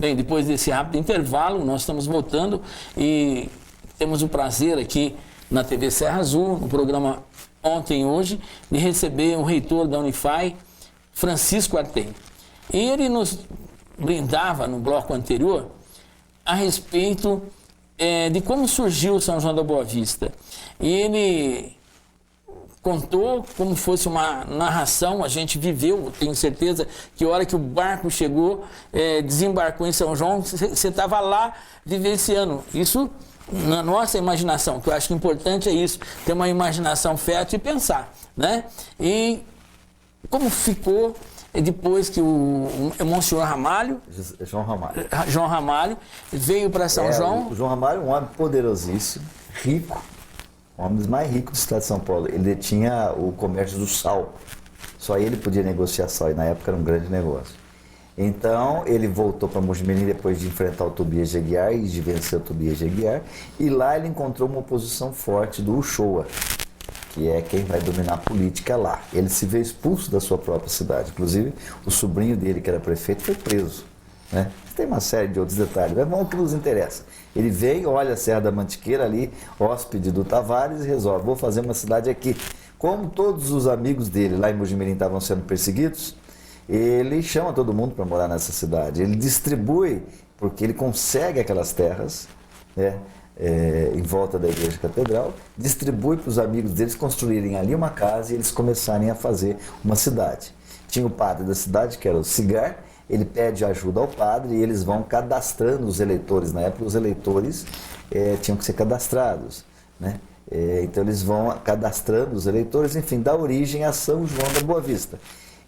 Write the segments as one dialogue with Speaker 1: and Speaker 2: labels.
Speaker 1: Bem, depois desse rápido intervalo, nós estamos voltando e temos o prazer aqui na TV Serra Azul, no programa Ontem e Hoje, de receber o reitor da Unify, Francisco Artem. E ele nos brindava no bloco anterior a respeito de como surgiu São João da Boa Vista. E ele contou como fosse uma narração, a gente viveu, tenho certeza que a hora que o barco chegou, desembarcou em São João, você estava lá vivenciando. Isso na nossa imaginação, que eu acho que importante é isso, ter uma imaginação fértil e pensar, né? E como ficou depois que o Monsenhor Ramalho, João Ramalho, veio para São João.
Speaker 2: O João Ramalho é um homem poderosíssimo, rico, um homem dos mais ricos do estado de São Paulo. Ele tinha o comércio do sal, só ele podia negociar sal, e na época era um grande negócio. Então ele voltou para Mogi Mirim depois de enfrentar o Tobias de Aguiar e de vencer o Tobias de Aguiar, e lá ele encontrou uma oposição forte do Uchoa, que é quem vai dominar a política lá. Ele se vê expulso da sua própria cidade. Inclusive, o sobrinho dele, que era prefeito, foi preso, né? Tem uma série de outros detalhes, mas vamos ao que nos interessa. Ele vem, olha a Serra da Mantiqueira ali, hóspede do Tavares, e resolve, vou fazer uma cidade aqui. Como todos os amigos dele lá em Mogi Mirim estavam sendo perseguidos, ele chama todo mundo para morar nessa cidade. Ele distribui, porque ele consegue aquelas terras, né? Em volta da igreja catedral, distribui para os amigos deles construírem ali uma casa e eles começarem a fazer uma cidade. Tinha o padre da cidade, que era o Cigar, ele pede ajuda ao padre e eles vão cadastrando os eleitores. Na época os eleitores tinham que ser cadastrados, né? Então eles vão cadastrando os eleitores, enfim, dá origem a São João da Boa Vista.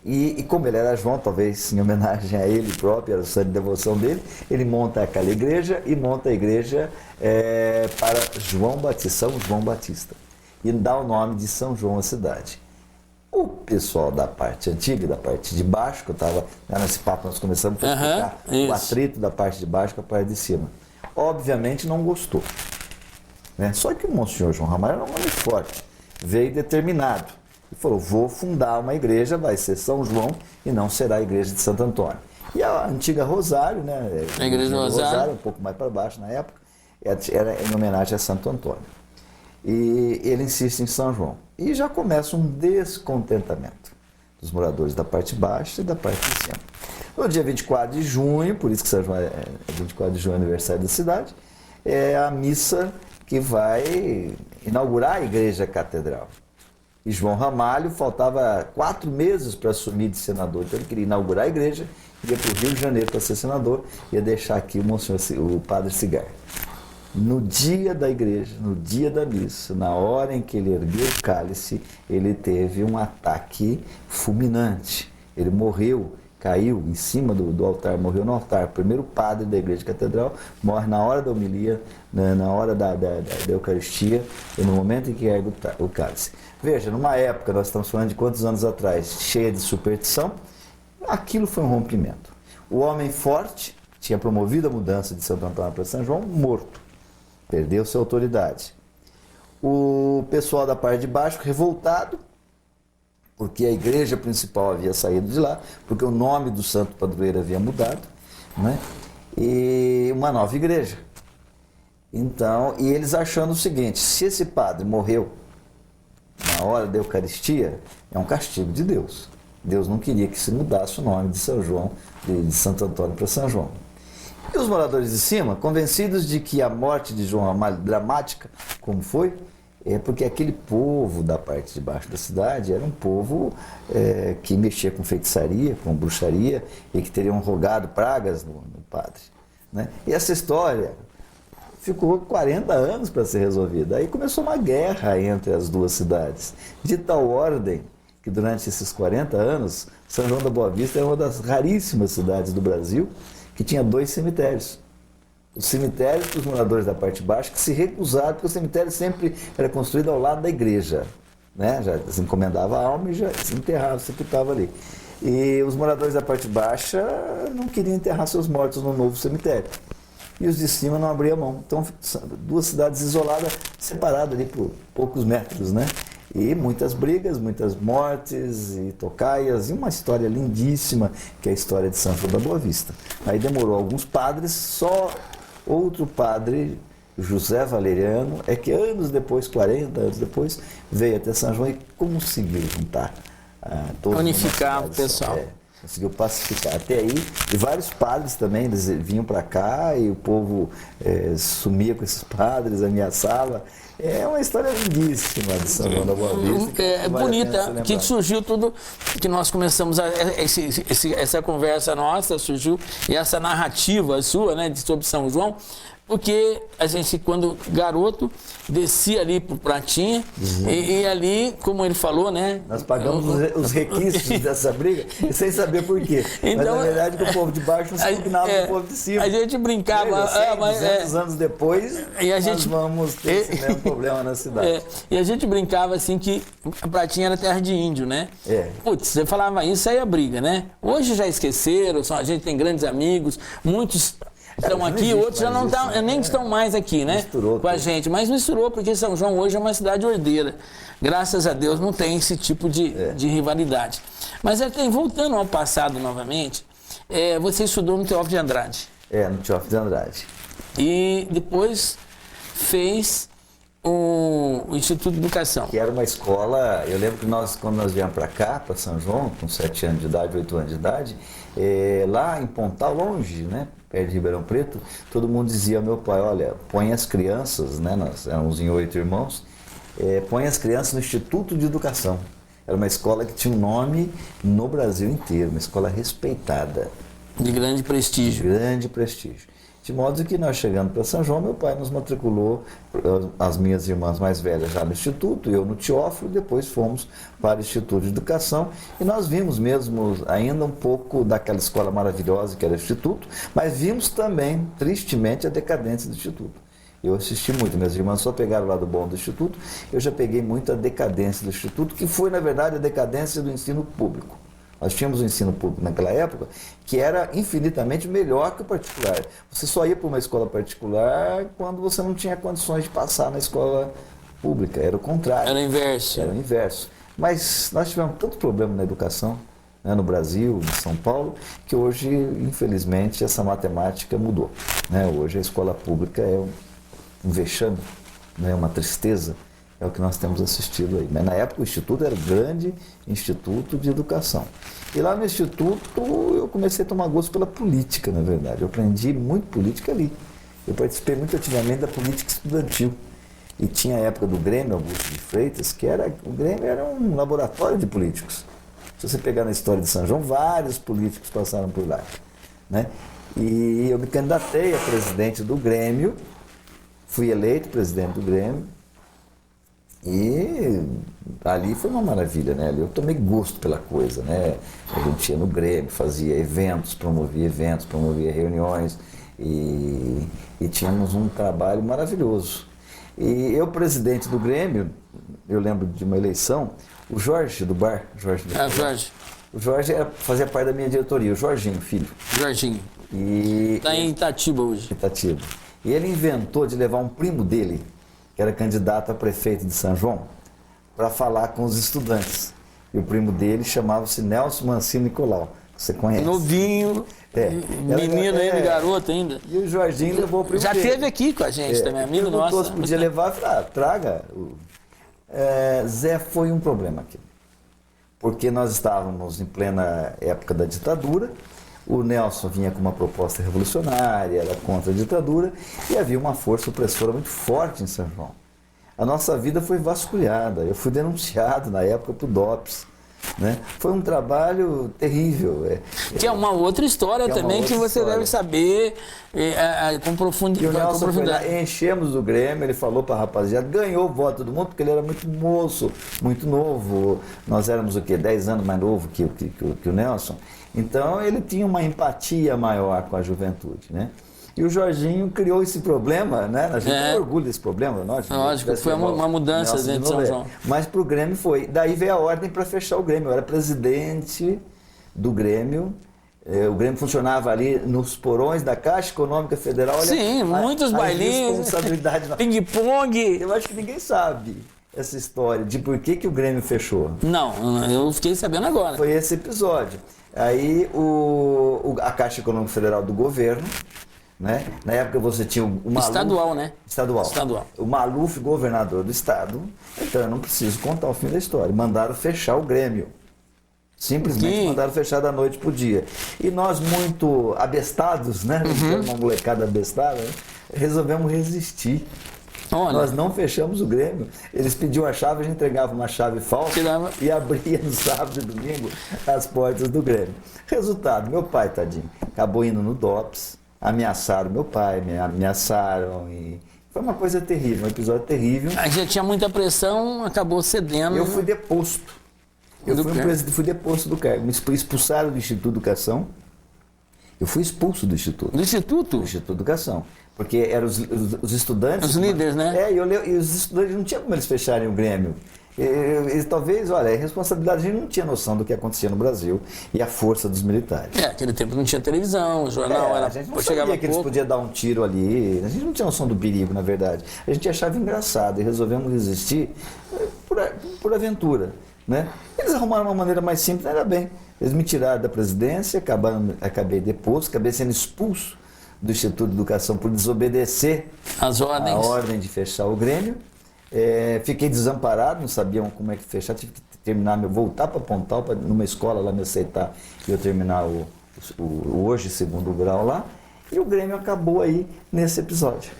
Speaker 2: E como ele era João, talvez em homenagem a ele próprio, era o santo de devoção dele, ele monta aquela igreja e monta a igreja para João Batista, São João Batista. E dá o nome de São João à cidade. O pessoal da parte antiga, da parte de baixo, que eu estava nesse papo, nós começamos a explicar o atrito da parte de baixo com a parte de cima. Obviamente não gostou, né? Só que o Monsenhor João Ramalho era um homem forte, veio determinado. E falou, vou fundar uma igreja, vai ser São João e não será a igreja de Santo Antônio. E a antiga Rosário, né?
Speaker 1: A igreja do Rosário,
Speaker 2: um pouco mais para baixo na época, era em homenagem a Santo Antônio. E ele insiste em São João. E já começa um descontentamento dos moradores da parte baixa e da parte de cima. No dia 24 de junho, por isso que São João 24 de junho é aniversário da cidade, é a missa que vai inaugurar a igreja catedral. E João Ramalho, faltava 4 meses para assumir de senador, então ele queria inaugurar a igreja, ia para o Rio de Janeiro para ser senador, ia deixar aqui o padre Cigar. No dia da igreja, no dia da missa, na hora em que ele ergueu o cálice, ele teve um ataque fulminante. Ele morreu, caiu em cima do altar, morreu no altar. O primeiro padre da igreja catedral morre na hora da homilia, na hora da Eucaristia, e no momento em que ergue o cálice. Veja, numa época, nós estamos falando de quantos anos atrás, cheia de superstição, aquilo foi um rompimento. O homem forte tinha promovido a mudança de Santo Antônio para São João, morto, perdeu sua autoridade. O pessoal da parte de baixo, revoltado, porque a igreja principal havia saído de lá, porque o nome do santo padroeiro havia mudado, né? E uma nova igreja. Então, e eles achando o seguinte, se esse padre morreu na hora da Eucaristia, é um castigo de Deus. Deus não queria que se mudasse o nome de São João, de Santo Antônio para São João. E os moradores de cima, convencidos de que a morte de João Ramalho, dramática como foi, é porque aquele povo da parte de baixo da cidade era um povo que mexia com feitiçaria, com bruxaria, e que teriam rogado pragas no padre, né? E essa história ficou 40 anos para ser resolvida. Aí começou uma guerra entre as duas cidades, de tal ordem que durante esses 40 anos, São João da Boa Vista era uma das raríssimas cidades do Brasil que tinha 2 cemitérios. Os cemitérios para os moradores da parte de baixo que se recusaram, porque o cemitério sempre era construído ao lado da igreja, né? Já se encomendava a alma e já se enterrava, se sepultava ali. E os moradores da parte baixa não queriam enterrar seus mortos no novo cemitério. E os de cima não abriam mão. Então, 2 cidades isoladas, separadas ali por poucos metros, né? E muitas brigas, muitas mortes e tocaias, e uma história lindíssima, que é a história de São João da Boa Vista. Aí demorou alguns padres, só outro padre, José Valeriano, é que anos depois, 40 anos depois, veio até São João e conseguiu juntar todos.
Speaker 1: Unificar o pessoal.
Speaker 2: Conseguiu pacificar. Até aí, e vários padres também, eles vinham para cá e o povo sumia com esses padres, ameaçava. É uma história lindíssima de São João da Boa Vista.
Speaker 1: É bonita, que surgiu tudo, que nós começamos, essa conversa nossa surgiu, e essa narrativa sua, né, sobre São João, porque a gente, quando garoto, descia ali pro Pratinha, e ali, como ele falou, né?
Speaker 2: Nós pagamos os requisitos dessa briga, sem saber por quê.
Speaker 1: Então,
Speaker 2: mas, na verdade, o povo de baixo se combinava com o povo de cima.
Speaker 1: A gente brincava...
Speaker 2: 200 anos depois, nós vamos ter esse mesmo problema na cidade.
Speaker 1: E a gente brincava, assim, que a Pratinha era terra de índio, né? Putz, você falava isso, aí a briga, né? Hoje já esqueceram, a gente tem grandes amigos, muitos... estão aqui, outros já não estão, nem estão mais aqui, né?
Speaker 2: Misturou
Speaker 1: com a gente, mas misturou, porque São João hoje é uma cidade ordeira. Graças a Deus não tem esse tipo de rivalidade. Mas voltando ao passado novamente, você estudou no Teófilo de Andrade.
Speaker 2: No Teófilo de Andrade.
Speaker 1: E depois fez o Instituto de Educação.
Speaker 2: Que era uma escola, eu lembro que quando nós viemos para cá, para São João, com 7 anos de idade, 8 anos de idade, lá em Pontal, longe, né? Perto de Ribeirão Preto, todo mundo dizia ao meu pai, olha, põe as crianças, né, nós éramos em 8 irmãos, põe as crianças no Instituto de Educação. Era uma escola que tinha um nome no Brasil inteiro, uma escola respeitada.
Speaker 1: De grande prestígio.
Speaker 2: De grande prestígio. De modo que nós chegando para São João, meu pai nos matriculou, as minhas irmãs mais velhas já no Instituto, eu no Teófilo, depois fomos para o Instituto de Educação e nós vimos mesmo ainda um pouco daquela escola maravilhosa que era o Instituto, mas vimos também, tristemente, a decadência do Instituto. Eu assisti muito, minhas irmãs só pegaram o lado bom do Instituto, eu já peguei muito a decadência do Instituto, que foi, na verdade, a decadência do ensino público. Nós tínhamos um ensino público naquela época que era infinitamente melhor que o particular. Você só ia para uma escola particular quando você não tinha condições de passar na escola pública. Era o contrário.
Speaker 1: Era o inverso.
Speaker 2: Era o inverso. Mas nós tivemos tanto problema na educação, né, no Brasil, em São Paulo, que hoje, infelizmente, essa matemática mudou. Né? Hoje a escola pública é um vexame, né, uma tristeza. É o que nós temos assistido aí. Mas na época o Instituto era um grande instituto de educação. E lá no Instituto eu comecei a tomar gosto pela política, na verdade. Eu aprendi muito política ali. Eu participei muito ativamente da política estudantil. E tinha a época do Grêmio Augusto de Freitas, o Grêmio era um laboratório de políticos. Se você pegar na história de São João, vários políticos passaram por lá. Né? E eu me candidatei a presidente do Grêmio, fui eleito presidente do Grêmio. E ali foi uma maravilha, né? Eu tomei gosto pela coisa, né? A gente ia no Grêmio, fazia eventos, promovia reuniões e tínhamos um trabalho maravilhoso. E eu, presidente do Grêmio, eu lembro de uma eleição, o Jorge do bar, Jorge. O Jorge fazia parte da minha diretoria, o Jorginho, filho.
Speaker 1: Jorginho. Está em Itatiba hoje.
Speaker 2: Itatiba. E ele inventou de levar um primo dele, que era candidato a prefeito de São João, para falar com os estudantes. E o primo dele chamava-se Nelson Mancini Nicolau. Você conhece?
Speaker 1: Novinho, menino ainda, garoto ainda.
Speaker 2: E o Jorginho levou o primo
Speaker 1: já
Speaker 2: dele.
Speaker 1: Já esteve aqui com a gente também, amigo nosso.
Speaker 2: Se podia levar, falei, traga. Zé, foi um problema aqui. Porque nós estávamos em plena época da ditadura, o Nelson vinha com uma proposta revolucionária, era contra a ditadura, e havia uma força opressora muito forte em São João. A nossa vida foi vasculhada, eu fui denunciado na época para o DOPS. Né? Foi um trabalho terrível.
Speaker 1: Que é uma outra história também que você deve saber com profundidade.
Speaker 2: Enchemos o Grêmio, ele falou para a rapaziada, ganhou o voto do mundo porque ele era muito moço, muito novo. Nós éramos o quê? 10 anos mais novo que o Nelson. Então ele tinha uma empatia maior com a juventude, né? E o Jorginho criou esse problema, né? A gente tem orgulho desse problema.
Speaker 1: Lógico, foi uma mudança dentro de São João.
Speaker 2: Mas para o Grêmio foi. Daí veio a ordem para fechar o Grêmio. Eu era presidente do Grêmio. O Grêmio funcionava ali nos porões da Caixa Econômica Federal. Olha,
Speaker 1: sim, muitos bailinhos,
Speaker 2: responsabilidade
Speaker 1: ping-pong.
Speaker 2: Eu acho que ninguém sabe. essa história de por que o Grêmio fechou?
Speaker 1: Não, eu fiquei sabendo agora.
Speaker 2: Foi esse episódio. Aí a Caixa Econômica Federal do governo, né? Na época você tinha o Maluf...
Speaker 1: Estadual, né?
Speaker 2: Estadual. O Maluf, governador do estado. Então eu não preciso contar o fim da história. Mandaram fechar o Grêmio. Simplesmente mandaram fechar da noite pro dia. E nós, muito abestados, né? Uma molecada abestada, né? Resolvemos resistir.
Speaker 1: Olha.
Speaker 2: Nós não fechamos o Grêmio. Eles pediam a chave, a gente entregava uma chave falsa e abria no sábado e domingo as portas do Grêmio. Resultado, meu pai, tadinho, acabou indo no DOPS, ameaçaram meu pai, me ameaçaram e... Foi uma coisa terrível, um episódio terrível.
Speaker 1: A gente tinha muita pressão, acabou cedendo.
Speaker 2: Eu fui deposto. Fui deposto do cargo. Me expulsaram do Instituto de Educação. Eu fui expulso do Instituto.
Speaker 1: Do Instituto?
Speaker 2: Do Instituto de Educação. Porque eram os estudantes...
Speaker 1: Os líderes, né?
Speaker 2: E os estudantes não tinham como eles fecharem o Grêmio. Talvez, olha, a responsabilidade, a gente não tinha noção do que acontecia no Brasil e a força dos militares.
Speaker 1: Aquele tempo não tinha televisão, jornal era...
Speaker 2: A gente não sabia que eles podiam dar um tiro ali, a gente não tinha noção do perigo, na verdade. A gente achava engraçado e resolvemos resistir por aventura, né? Eles arrumaram uma maneira mais simples, ainda bem. Eles me tiraram da presidência, acabei deposto, acabei sendo expulso do Instituto de Educação por desobedecer a ordem de fechar o Grêmio. Fiquei desamparado, não sabiam como é que fechar, tive que terminar, voltar para Pontal, numa escola lá me aceitar e eu terminar o hoje segundo grau lá, e o Grêmio acabou aí nesse episódio.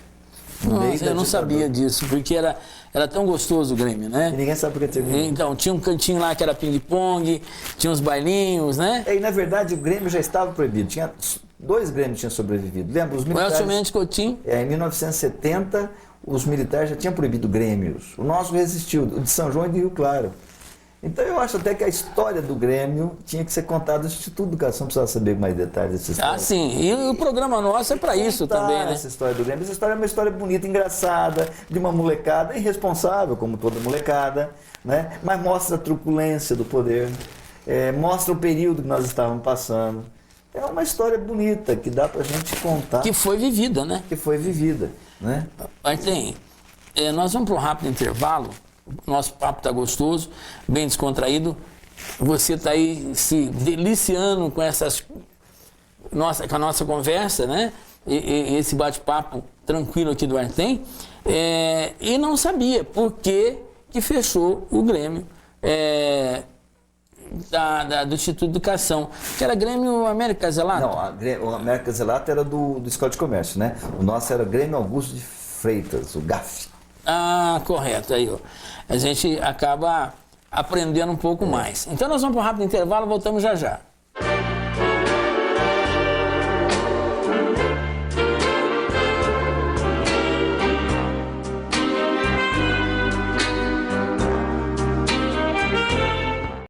Speaker 1: Nossa, eu não sabia disso, porque era tão gostoso o Grêmio, né?
Speaker 2: E ninguém sabe por que terminou.
Speaker 1: Então, tinha um cantinho lá que era ping-pong, tinha uns bailinhos, né?
Speaker 2: E na verdade o Grêmio já estava proibido, tinha 2 Grêmios tinham sobrevivido, lembra? Os militares...
Speaker 1: O Elcio Mendes Coutinho.
Speaker 2: Em 1970... os militares já tinham proibido grêmios. O nosso resistiu, o de São João e de Rio Claro. Então eu acho até que a história do Grêmio tinha que ser contada. O Instituto de Educação precisava saber mais detalhes dessa história.
Speaker 1: Ah, sim. E o programa nosso é para isso também, né?
Speaker 2: Essa história do Grêmio. Essa história é uma história bonita, engraçada, de uma molecada irresponsável, como toda molecada, né? Mas mostra a truculência do poder, mostra o período que nós estávamos passando. É uma história bonita que dá pra gente contar.
Speaker 1: Que foi vivida, né?
Speaker 2: Que foi vivida, né?
Speaker 1: Mas nós vamos para um rápido intervalo. Nosso papo está gostoso, bem descontraído. Você está aí se deliciando com com a nossa conversa, né? E esse bate-papo tranquilo aqui do Artem. E não sabia por que fechou o Grêmio. Do Instituto de Educação, que era Grêmio América Zelato?
Speaker 2: Não, o América Zelato era do Escola de Comércio, né? O nosso era Grêmio Augusto de Freitas, o GAF.
Speaker 1: Ah, correto. Aí, ó. A gente acaba aprendendo um pouco mais. Então nós vamos para um rápido intervalo, voltamos já já.